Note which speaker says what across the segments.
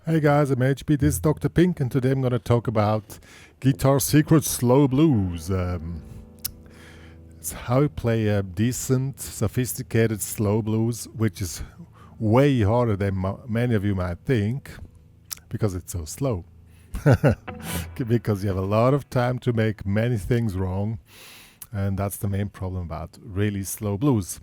Speaker 1: Hey guys, I'm HP, this is Dr. Pink, and today I'm going to talk about Guitar Secret Slow Blues. It's how you play a decent, sophisticated slow blues, which is way harder than many of you might think, because it's so slow. Because you have a lot of time to make many things wrong, and that's the main problem about really slow blues.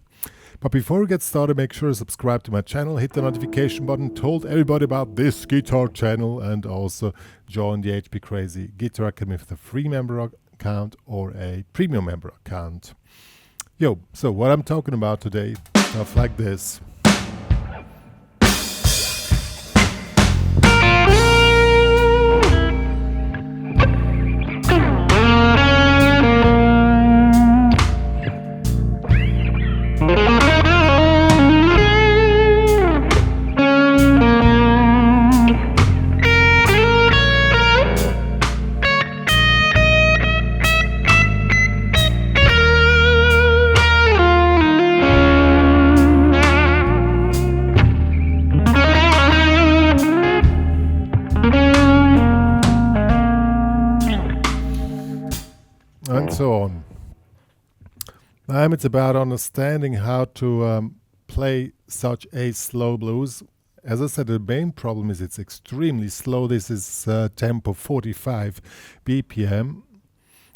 Speaker 1: But before we get started, make sure to subscribe to my channel, hit the notification button, told everybody about this guitar channel, and also join the HPCrazy Guitar Academy with a free member account or a premium member account. So what I'm talking about today, stuff like this. And so on. It's about understanding how to play such a slow blues. As I said, the main problem is it's extremely slow. This is tempo 45 BPM.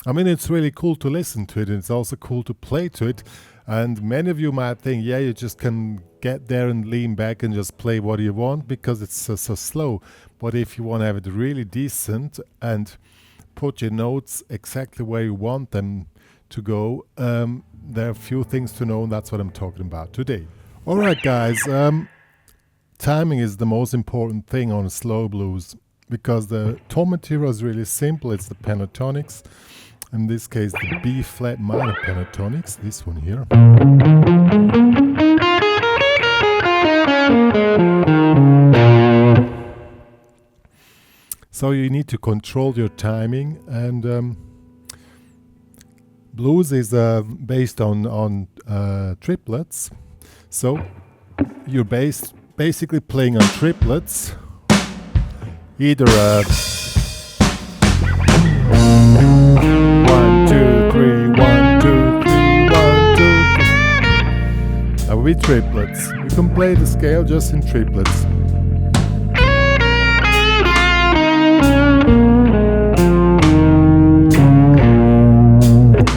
Speaker 1: I mean, it's really cool to listen to it, and it's also cool to play to it. And many of you might think, yeah, you just can get there and lean back and just play what you want because it's so slow. But if you want to have it really decent and put your notes exactly where you want them to go, there are a few things to know, and that's what I'm talking about today. Alright guys, timing is the most important thing on a slow blues because the tone material is really simple. It's the Pentatonix, in this case the B flat minor Pentatonix, this one here. So you need to control your timing, and blues is based on triplets. So you're basically playing on triplets, either 1, 2, 3, 1, 2, 3, 1, 2, 3. That will be triplets. You can play the scale just in triplets.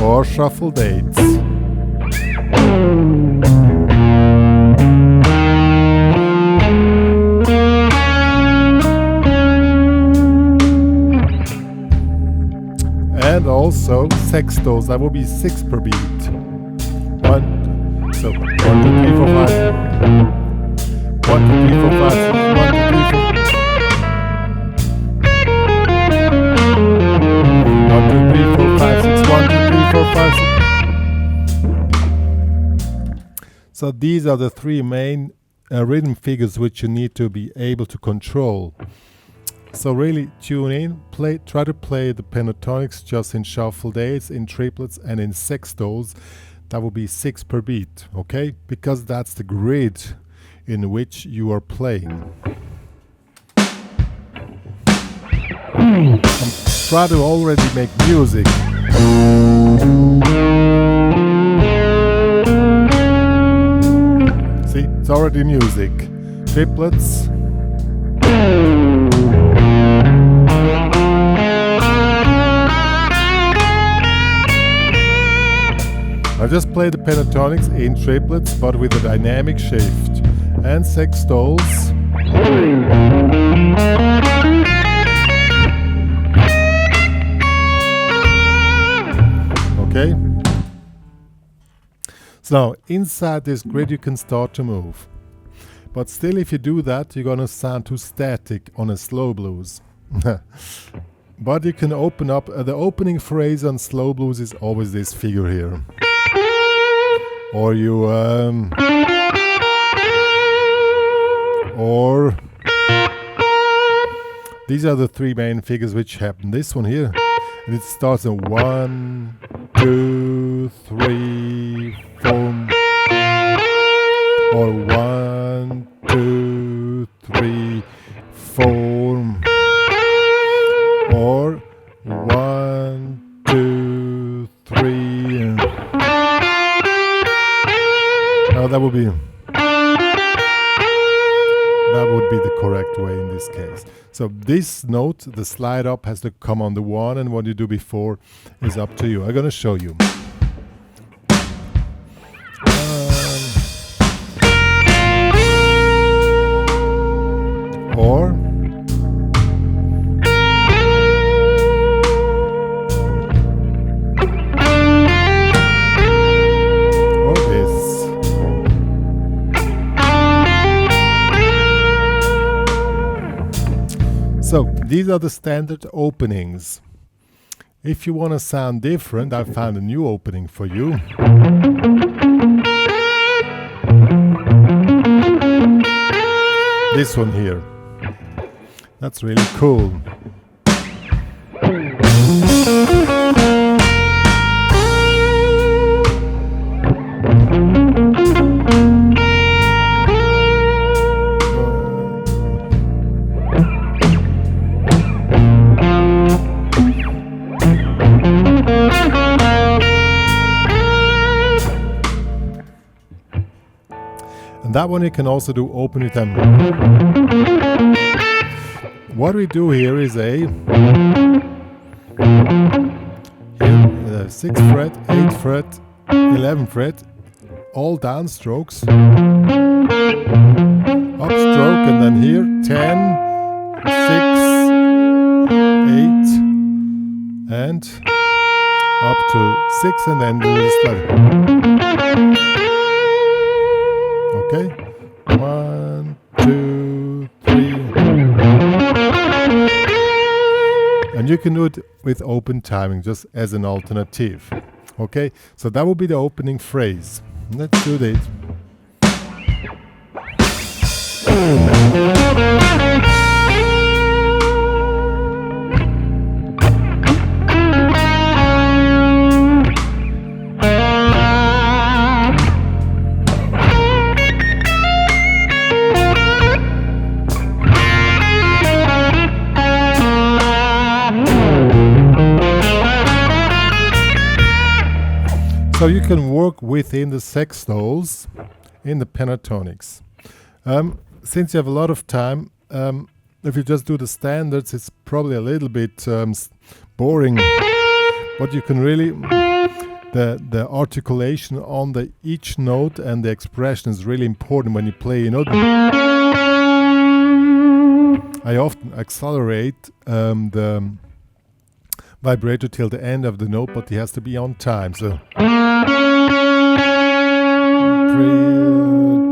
Speaker 1: Or shuffle dates. And also sextos, that will be 6 per beat. 1, so 1, 2, 3, 4, 5. 1, 2, 3, 4, 5, 6, 1, 2, 3, 4. 1, 2, 3, 4, 5, 6, 1, 2, 3, 4, 5, 6. So these are the three main rhythm figures which you need to be able to control. So really tune in, try to play the Pentatonix just in shuffle dates, in triplets, and in sextos. That will be 6 per beat, okay? Because that's the grid in which you are playing. Try to already make music. See, it's already music. Triplets. I just play the Pentatonix in triplets, but with a dynamic shift. And sextols. Okay. So now inside this grid you can start to move. But still, if you do that, you're gonna sound too static on a slow blues. But you can open up, the opening phrase on slow blues is always this figure here. Or you, or these are the three main figures which happen. This one here, and it starts in 1, 2, 3, 4, or 1, 2, 3, 4. that would be the correct way in this case. So this note, the slide up, has to come on the 1, and what you do before is up to you. I'm going to show you. Or this. So these are the standard openings. If you want to sound different, I found a new opening for you. This one here. That's really cool. And that one you can also do open with them. What we do here is a 6th fret, 8th fret, 11th fret, all down strokes, upstroke, and then here 10, 6, 8, and up to 6, and then do the slide. Okay, 1, 2, 3. And you can do it with open timing, just as an alternative. Okay, so that will be the opening phrase. Let's do this. So you can work within the sextols in the Pentatonix. Since you have a lot of time, if you just do the standards, it's probably a little bit boring. But you can really, the articulation on the each note and the expression is really important when you play. You know, I often accelerate the vibrato till the end of the note, but it has to be on time. So.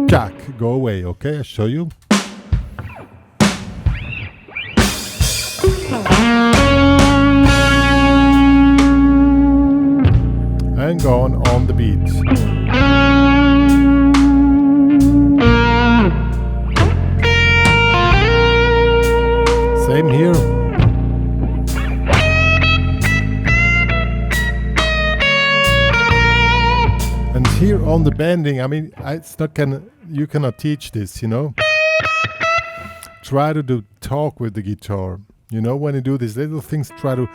Speaker 1: Jack, go away, okay? I'll show you. And go on the beat. Same here. And here on the bending, I mean, it's not you cannot teach this, you know. Try to talk with the guitar. You know, when you do these little things, try to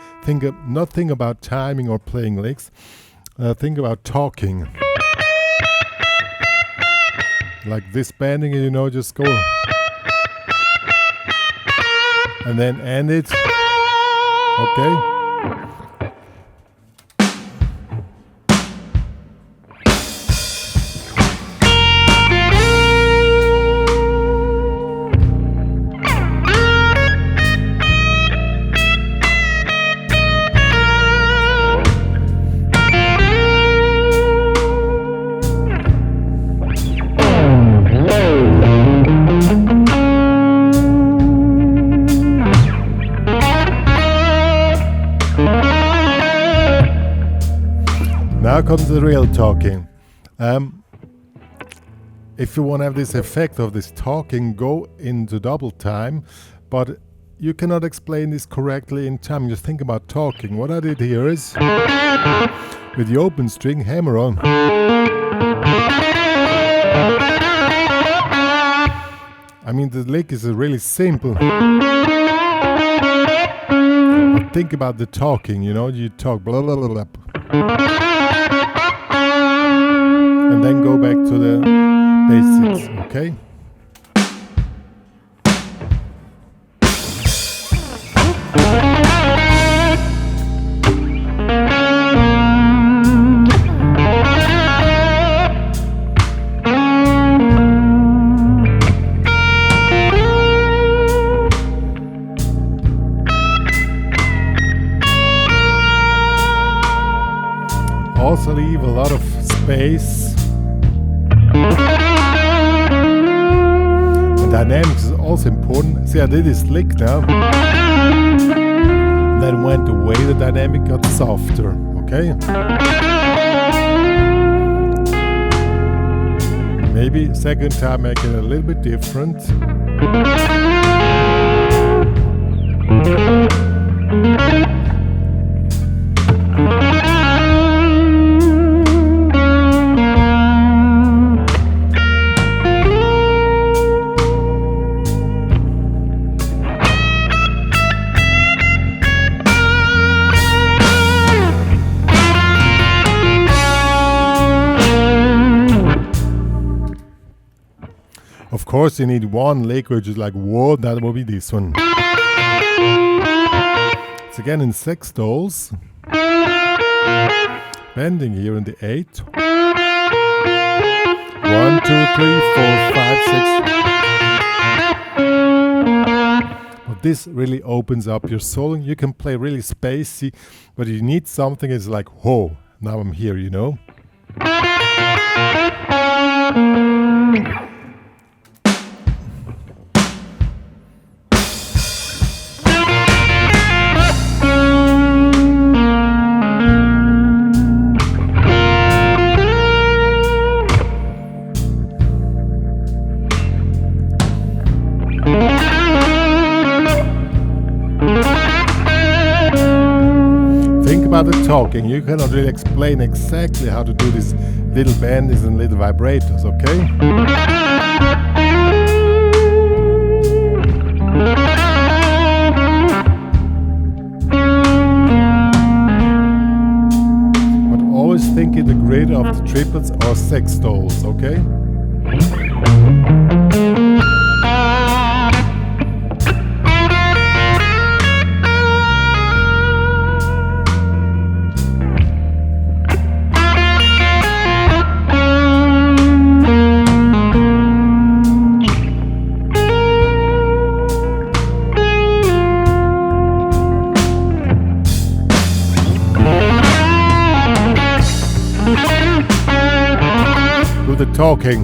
Speaker 1: not think about timing or playing licks. Think about talking. Like this bending, you know, just go. And then end it. Okay. Now comes the real talking. If you want to have this effect of this talking, go into double time, but you cannot explain this correctly in time. Just think about talking. What I did here is, with the open string, hammer on. I mean, the lick is really simple. But think about the talking, you know, you talk blah blah blah blah. And then go back to the basics, okay? Also leave a lot of space. And dynamics is also important. See, I did this lick now. Then went away, the dynamic got softer, okay? Maybe second time make it a little bit different. Of course, you need one lick which is like, whoa, that will be this one. It's again in sextoles. Bending here in the 8. 1, 2, 3, 4, 5, 6. But this really opens up your soloing. You can play really spacey, but you need something that's like, whoa, now I'm here, you know? About the talking, you cannot really explain exactly how to do these little bendings and little vibrators, okay? But always think in the grid of the triplets or sextoles, okay? The talking.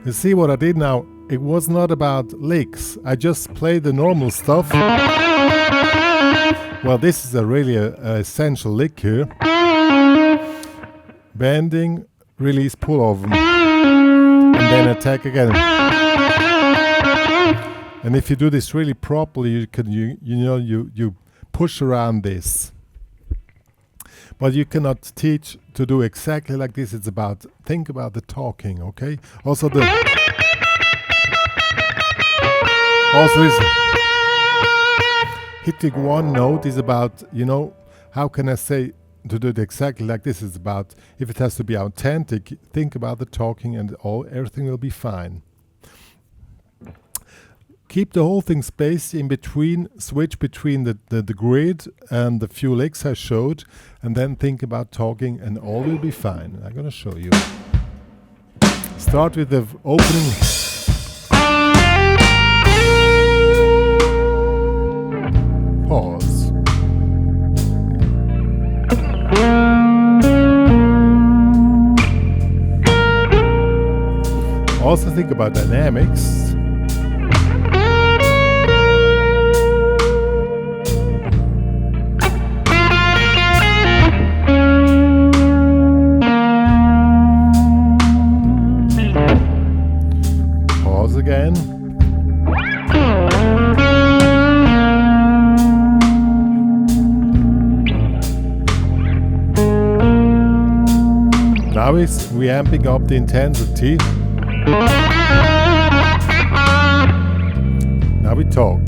Speaker 1: You see what I did now? It was not about licks. I just played the normal stuff. Well, this is a really essential lick here. Bending, release, pull over, and then attack again. And if you do this really properly, you can you push around this. But you cannot teach to do exactly like this. It's about think about the talking, okay? Also this. Hitting one note is about, how can I say to do it exactly like this? It's about, if it has to be authentic, think about the talking and everything will be fine. Keep the whole thing spaced in between, switch between the grid and the few licks I showed, and then think about talking and all will be fine. I'm going to show you. Start with the opening. Pause. Also think about dynamics. Pause again. Now we're amping up the intensity. Now we talk.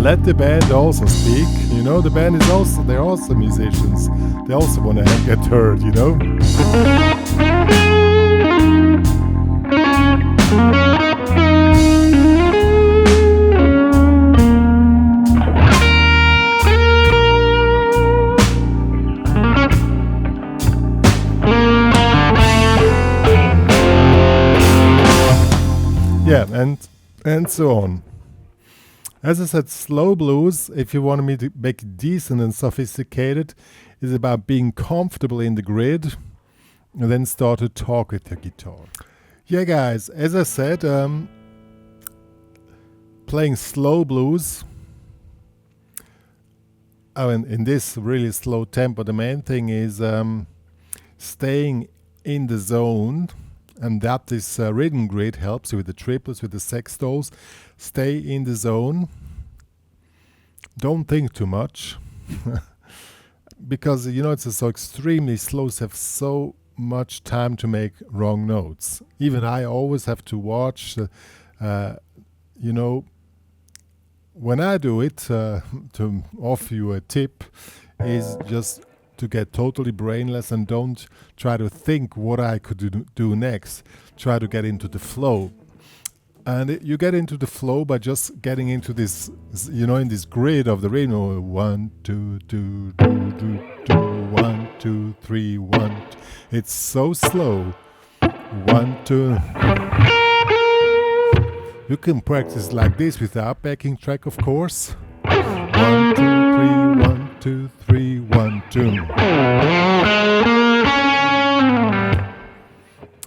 Speaker 1: Let the band also speak. You know, the band is also, they're also musicians. They also want to get heard, you know? Yeah, and so on. As I said, slow blues, if you want me to make it decent and sophisticated, is about being comfortable in the grid and then start to talk with your guitar. Yeah, guys, as I said, playing slow blues, in this really slow tempo, the main thing is staying in the zone, and that this rhythm grid helps you with the triplets, with the sextols. Stay in the zone. Don't think too much. Because, you know, it's so extremely slow, so have so much time to make wrong notes. Even I always have to watch, you know, when I do it, to offer you a tip, is just to get totally brainless and don't try to think what I could do next. Try to get into the flow. And you get into the flow by just getting into this, you know, in this grid of the rhythm. 1, 2, 2, 2, 2, 2, 1, 2, 3, 1. It's so slow. 1, 2. You can practice like this without backing track, of course. 1, 2, 3, 1, 2, 3, 1, 2.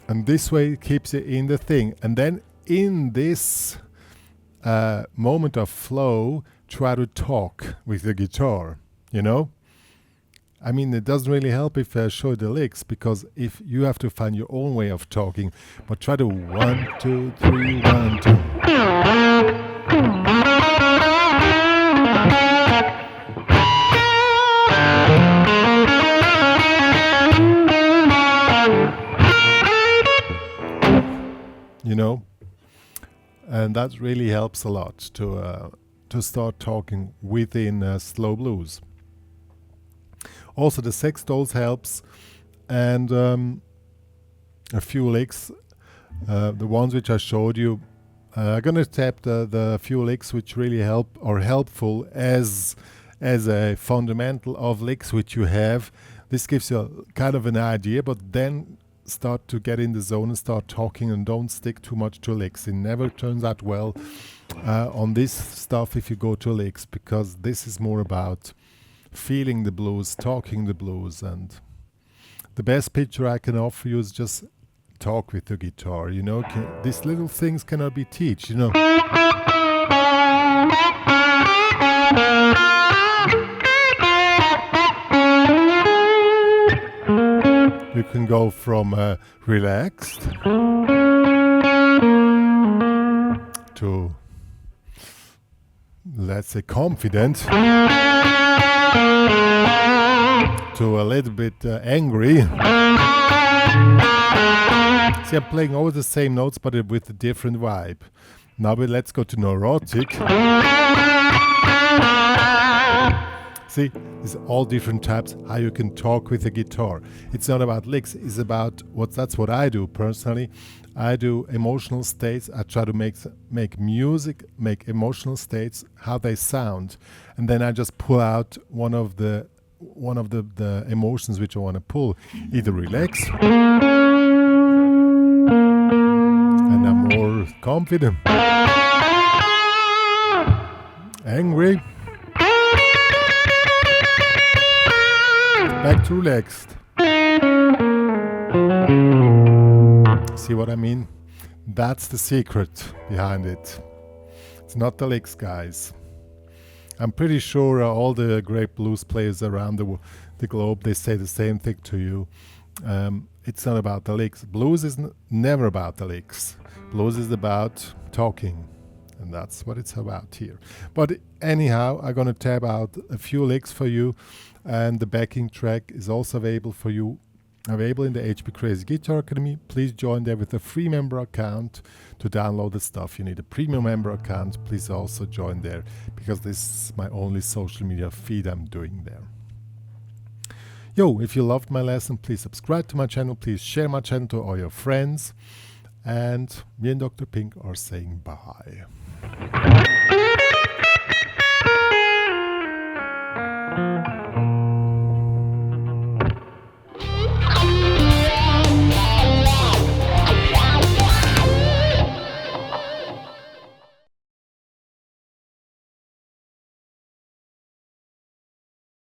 Speaker 1: And this way it keeps you in the thing. And then in this moment of flow, try to talk with the guitar, you know? I mean, it doesn't really help if I show the licks, because if you have to find your own way of talking, but try to 1, 2, 3, 1, 2. You know? And that really helps a lot to start talking within slow blues. Also, the sextols helps, and a few licks, the ones which I showed you. I'm gonna tap the few licks which really help or helpful as a fundamental of licks which you have. This gives you kind of an idea, but then start to get in the zone and start talking, and don't stick too much to licks. It never turns out well on this stuff if you go to licks, because this is more about feeling the blues, talking the blues. And the best picture I can offer you is just talk with the guitar, you know. These little things cannot be taught, you know. You can go from relaxed to, let's say, confident to a little bit angry. See, I'm playing always the same notes, but with a different vibe. Now let's go to neurotic. See, it's all different types how you can talk with a guitar. It's not about licks, it's about that's what I do personally. I do emotional states. I try to make music, make emotional states, how they sound, and then I just pull out one of the emotions which I want to pull. Either relax, and I'm more confident, angry, back to relaxed. See what I mean? That's the secret behind it. It's not the licks, guys. I'm pretty sure all the great blues players around the globe, they say the same thing to you. It's not about the licks. Blues is never about the licks. Blues is about talking, and that's what it's about here. But anyhow, I'm gonna tab out a few licks for you, and the backing track is also available for you. Available in the HPCrazy Guitar Academy. Please join there with a free member account to download the stuff. You need a premium member account. Please also join there, because this is my only social media feed I'm doing there. Yo, if you loved my lesson, please subscribe to my channel. Please share my channel to all your friends. And me and Dr. Pink are saying bye.